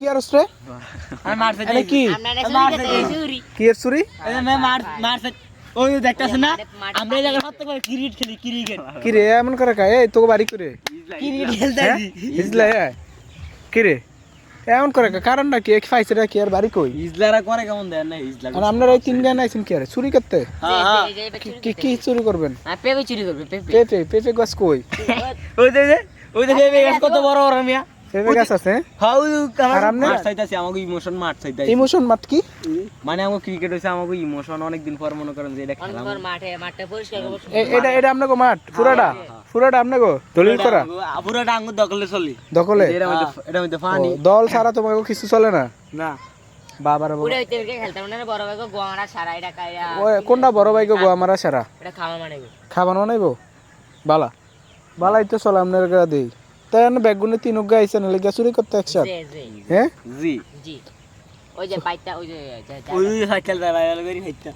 কি আর রে আমি মারতে আরে কি কি এর চুরি মারতে ওই দেখতাছ না আমরা এই জায়গা প্রত্যেক ক্রিকেট খেলি ক্রিকেট কি রে এমন করে কা এই তোকে বাড়ি করে ক্রিকেট খেলতে হিজলা কি রে এমন করে কা কারণটা কি এক ফাইসেরা কি আর বাড়ি কই ইজলারা করে কেমন দেন না ইজলা আর আপনারা এই তিন গান আইছেন কি আরে চুরি করতে হ্যাঁ কি কি চুরি করবেন পেঁপে চুরি করবে পেঁপে পেপে পেপে গাছ কই ওই যে কত বড় বড় মিয়া পেপে গাছ আছে হাউ আর আপনি মার চাইতাছি আমাকে ইমোশন মার চাইতাছি ইমোশন মাত কি মানে আমাকে ক্রিকেট হইছে আমাকে ইমোশন অনেক দিন পর মনে করেন যে এটা খেলা অনবর মাঠে পরিষ্কার করব এটা এটা আপনাকে মাঠ পুরাটা আপনাকে দলিল করা পুরোটা আঙ্গুর দখলে চলি দখলে এটা মধ্যে পানি দল ছাড়া তোমাকে কিছু চলে না না বাবার পুরো হইতে খেলতাম না বড় ভাই গো গোয়ারা সারা এটা কাইয়া ওই কোনটা বড় ভাই গো গো আমারা সারা এটা খাওয়া মানে খাবার বানাইবো বালা বালাই তো চলে আপনার গা দেই তাই না ব্যাগগুনে তিন গা আইছেন লাগা চুরি করতে একসাথ হ্যাঁ জি জি ওই যে পাইতা ওই যে ওই হাইতাল দাঁড়ায় গরি হাইতা